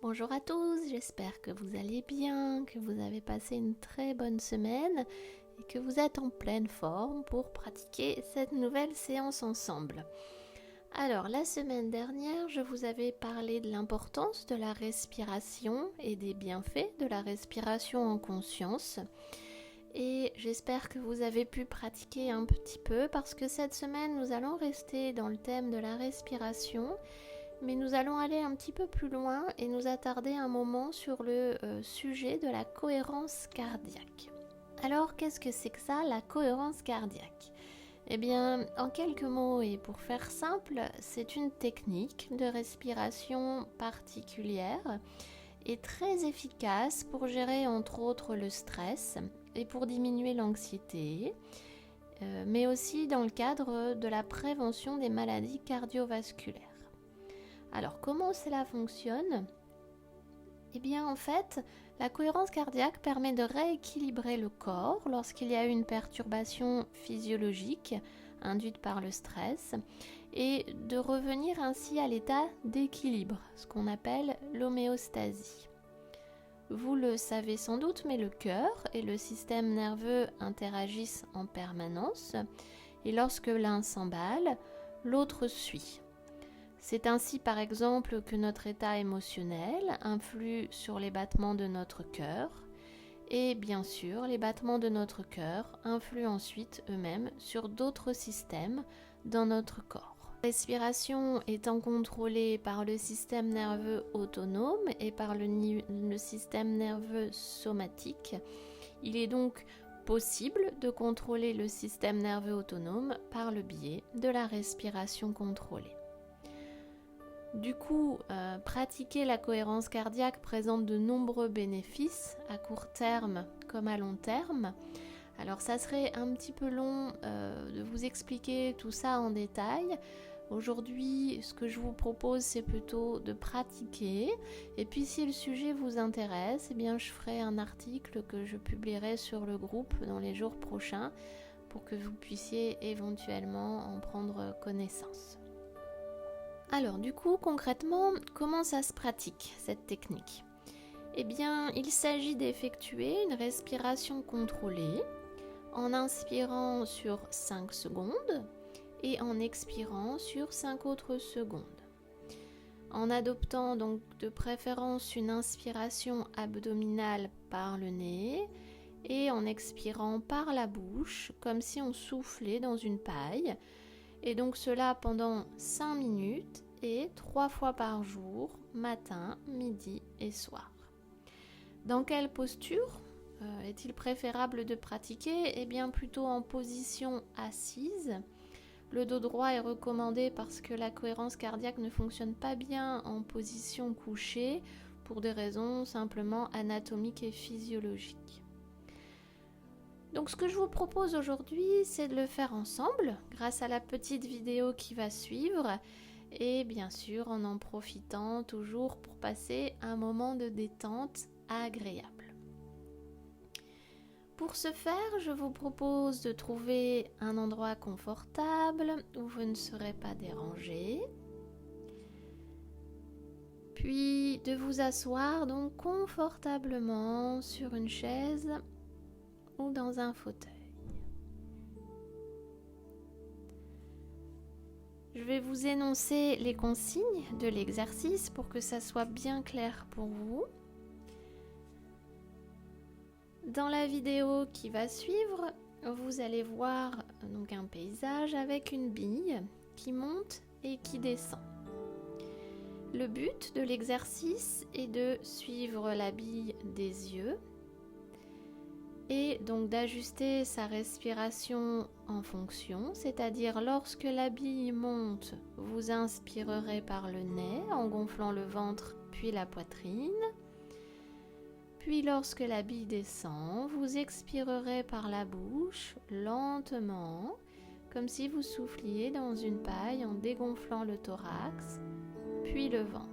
Bonjour à tous, j'espère que vous allez bien, que vous avez passé une très bonne semaine et que vous êtes en pleine forme pour pratiquer cette nouvelle séance ensemble. Alors, la semaine dernière, je vous avais parlé de l'importance de la respiration et des bienfaits de la respiration en conscience. Et j'espère que vous avez pu pratiquer un petit peu parce que cette semaine, nous allons rester dans le thème de la respiration. Mais nous allons aller un petit peu plus loin et nous attarder un moment sur le sujet de la cohérence cardiaque. Alors, qu'est-ce que c'est que ça, la cohérence cardiaque ? Eh bien, en quelques mots et pour faire simple, c'est une technique de respiration particulière et très efficace pour gérer entre autres le stress et pour diminuer l'anxiété, mais aussi dans le cadre de la prévention des maladies cardiovasculaires. Alors, comment cela fonctionne ? Eh bien, en fait, la cohérence cardiaque permet de rééquilibrer le corps lorsqu'il y a une perturbation physiologique induite par le stress et de revenir ainsi à l'état d'équilibre, ce qu'on appelle l'homéostasie. Vous le savez sans doute, mais le cœur et le système nerveux interagissent en permanence et lorsque l'un s'emballe, l'autre suit. C'est ainsi par exemple que notre état émotionnel influe sur les battements de notre cœur et bien sûr les battements de notre cœur influent ensuite eux-mêmes sur d'autres systèmes dans notre corps. La respiration étant contrôlée par le système nerveux autonome et par le système nerveux somatique, il est donc possible de contrôler le système nerveux autonome par le biais de la respiration contrôlée. Du coup, pratiquer la cohérence cardiaque présente de nombreux bénéfices à court terme comme à long terme. Alors ça serait un petit peu long de vous expliquer tout ça en détail. Aujourd'hui, ce que je vous propose, c'est plutôt de pratiquer. Et puis si le sujet vous intéresse, eh bien, je ferai un article que je publierai sur le groupe dans les jours prochains pour que vous puissiez éventuellement en prendre connaissance. Alors du coup, concrètement, comment ça se pratique cette technique ? Eh bien, il s'agit d'effectuer une respiration contrôlée en inspirant sur 5 secondes et en expirant sur 5 autres secondes. En adoptant donc de préférence une inspiration abdominale par le nez et en expirant par la bouche comme si on soufflait dans une paille. Et donc cela pendant 5 minutes et 3 fois par jour, matin, midi et soir. Dans quelle posture est-il préférable de pratiquer ? Eh bien plutôt en position assise. Le dos droit est recommandé parce que la cohérence cardiaque ne fonctionne pas bien en position couchée pour des raisons simplement anatomiques et physiologiques. Donc ce que je vous propose aujourd'hui, c'est de le faire ensemble grâce à la petite vidéo qui va suivre et bien sûr en profitant toujours pour passer un moment de détente agréable. Pour ce faire, je vous propose de trouver un endroit confortable où vous ne serez pas dérangé, puis de vous asseoir donc confortablement sur une chaise ou dans un fauteuil. Je vais vous énoncer les consignes de l'exercice pour que ça soit bien clair pour vous. Dans la vidéo qui va suivre, vous allez voir donc un paysage avec une bille qui monte et qui descend. Le but de l'exercice est de suivre la bille des yeux et donc d'ajuster sa respiration en fonction, c'est-à-dire lorsque la bille monte, vous inspirerez par le nez en gonflant le ventre puis la poitrine. Puis lorsque la bille descend, vous expirerez par la bouche lentement, comme si vous souffliez dans une paille en dégonflant le thorax, puis le ventre.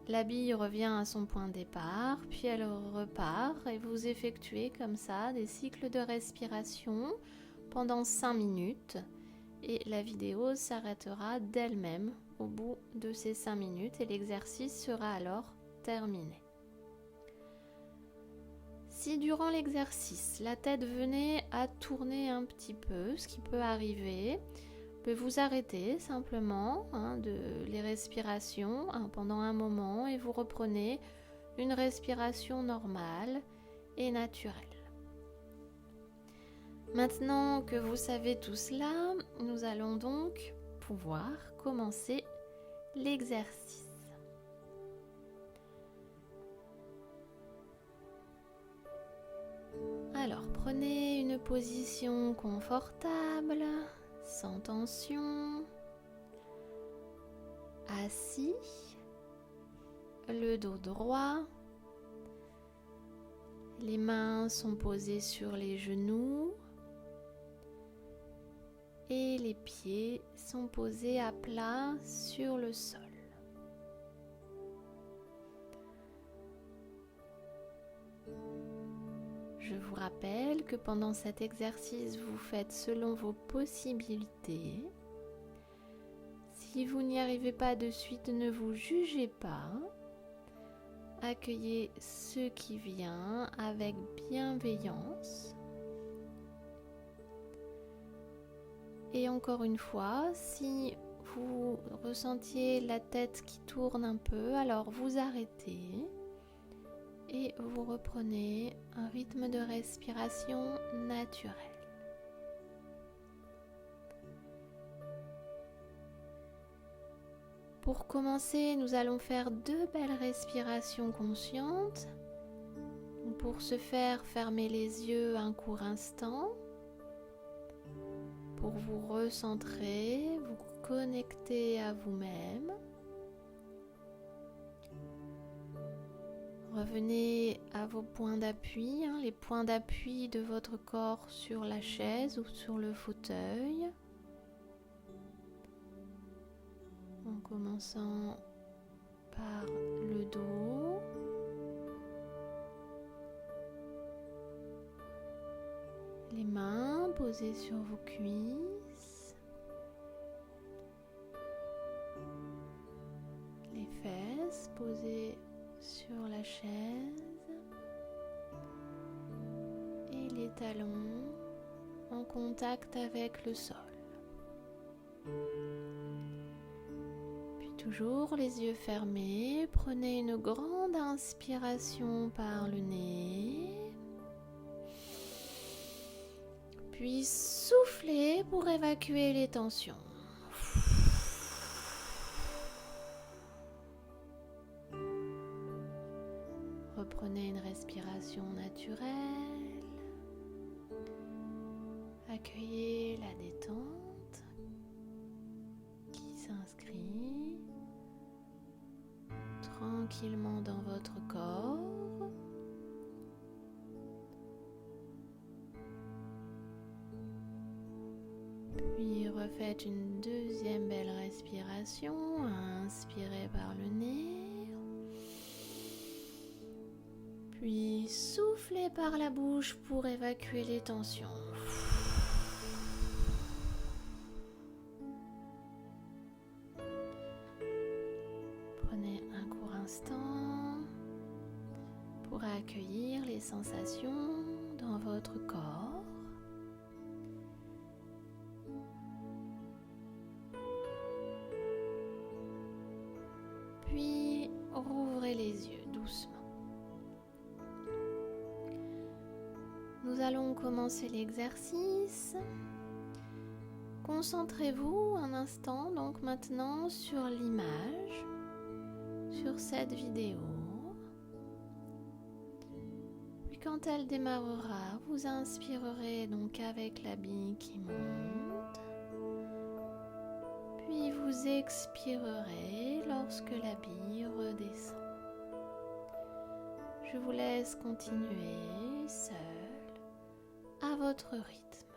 La bille revient à son point de départ, puis elle repart et vous effectuez comme ça des cycles de respiration pendant 5 minutes et la vidéo s'arrêtera d'elle-même au bout de ces 5 minutes et l'exercice sera alors terminé. Si durant l'exercice, la tête venait à tourner un petit peu, ce qui peut arriver, vous pouvez vous arrêter simplement de les respirations pendant un moment et vous reprenez une respiration normale et naturelle. Maintenant que vous savez tout cela, nous allons donc pouvoir commencer l'exercice. Alors, prenez une position confortable, sans tension, assis, le dos droit, les mains sont posées sur les genoux et les pieds sont posés à plat sur le sol. Je vous rappelle que pendant cet exercice, vous faites selon vos possibilités. Si vous n'y arrivez pas de suite, ne vous jugez pas. Accueillez ce qui vient avec bienveillance. Et encore une fois, si vous ressentiez la tête qui tourne un peu, alors vous arrêtez. Et vous reprenez un rythme de respiration naturel. Pour commencer, nous allons faire 2 belles respirations conscientes. Pour ce faire, fermez les yeux un court instant. Pour vous recentrer, vous connecter à vous-même. Revenez à vos points d'appui, les points d'appui de votre corps sur la chaise ou sur le fauteuil. En commençant par le dos. Les mains posées sur vos cuisses. Les fesses posées sur la chaise et les talons en contact avec le sol. Puis toujours les yeux fermés, prenez une grande inspiration par le nez, puis soufflez pour évacuer les tensions. Reprenez une respiration naturelle. Accueillez la détente qui s'inscrit tranquillement dans votre corps. Puis refaites une deuxième belle respiration. Inspirez par le nez. Puis soufflez par la bouche pour évacuer les tensions. Prenez un court instant pour accueillir les sensations dans votre corps. Puis rouvrez les yeux doucement. Nous allons commencer l'exercice. Concentrez-vous un instant donc maintenant sur l'image, sur cette vidéo. Puis quand elle démarrera, vous inspirerez donc avec la bille qui monte. Puis vous expirerez lorsque la bille redescend. Je vous laisse continuer seul à votre rythme.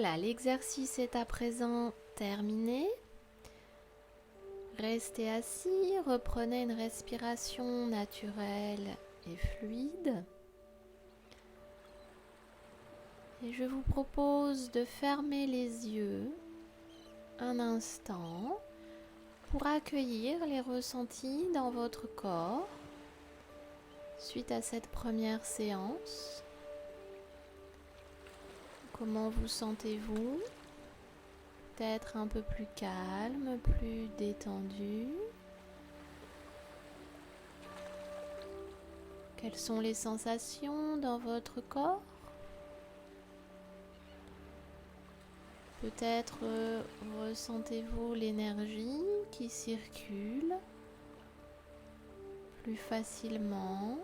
Voilà, l'exercice est à présent terminé. Restez assis, reprenez une respiration naturelle et fluide. Et je vous propose de fermer les yeux un instant pour accueillir les ressentis dans votre corps suite à cette première séance. Comment vous sentez-vous ? Peut-être un peu plus calme, plus détendu. Quelles sont les sensations dans votre corps ? Peut-être ressentez-vous l'énergie qui circule plus facilement.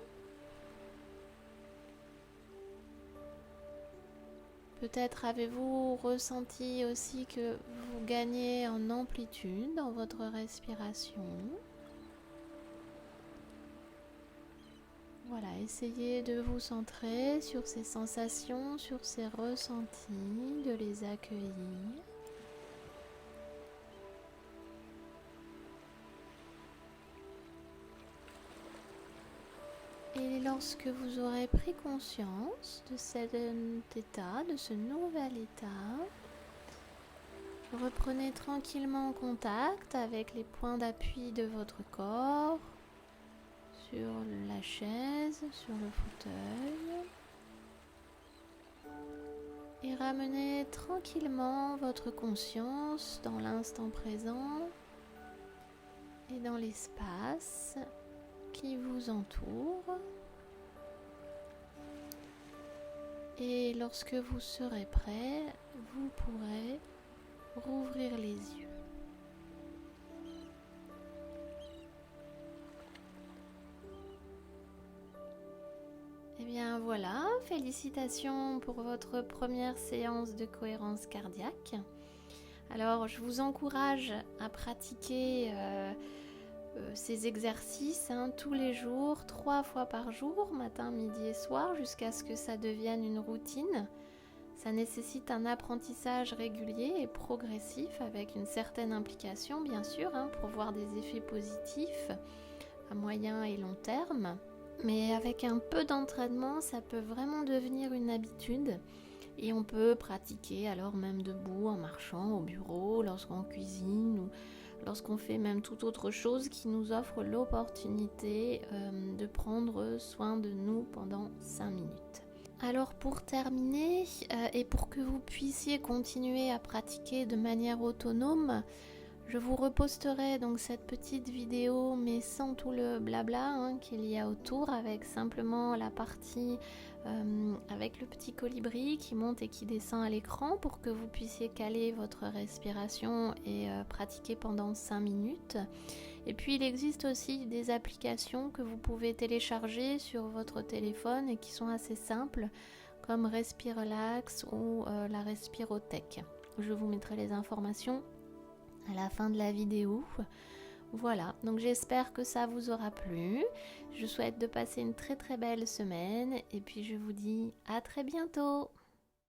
Peut-être avez-vous ressenti aussi que vous gagnez en amplitude dans votre respiration. Voilà, essayez de vous centrer sur ces sensations, sur ces ressentis, de les accueillir. Et lorsque vous aurez pris conscience de cet état, de ce nouvel état, reprenez tranquillement contact avec les points d'appui de votre corps, sur la chaise, sur le fauteuil. Et ramenez tranquillement votre conscience dans l'instant présent et dans l'espace qui vous entoure. Et lorsque vous serez prêt, vous pourrez rouvrir les yeux. Et bien voilà, félicitations pour votre première séance de cohérence cardiaque. Alors je vous encourage à pratiquer ces exercices tous les jours, 3 fois par jour, matin, midi et soir, jusqu'à ce que ça devienne une routine. Ça nécessite un apprentissage régulier et progressif avec une certaine implication bien sûr, pour voir des effets positifs à moyen et long terme. Mais avec un peu d'entraînement, ça peut vraiment devenir une habitude et on peut pratiquer alors même debout, en marchant au bureau, lorsqu'on cuisine ou lorsqu'on fait même toute autre chose qui nous offre l'opportunité de prendre soin de nous pendant 5 minutes. Alors pour terminer et pour que vous puissiez continuer à pratiquer de manière autonome, je vous reposterai donc cette petite vidéo mais sans tout le blabla qu'il y a autour, avec simplement la partie avec le petit colibri qui monte et qui descend à l'écran pour que vous puissiez caler votre respiration et pratiquer pendant 5 minutes. Et puis il existe aussi des applications que vous pouvez télécharger sur votre téléphone et qui sont assez simples, comme Respirelax ou la Respirotech. Je vous mettrai les informations à la fin de la vidéo. Voilà, donc j'espère que ça vous aura plu. Je souhaite de passer une très très belle semaine et puis je vous dis à très bientôt.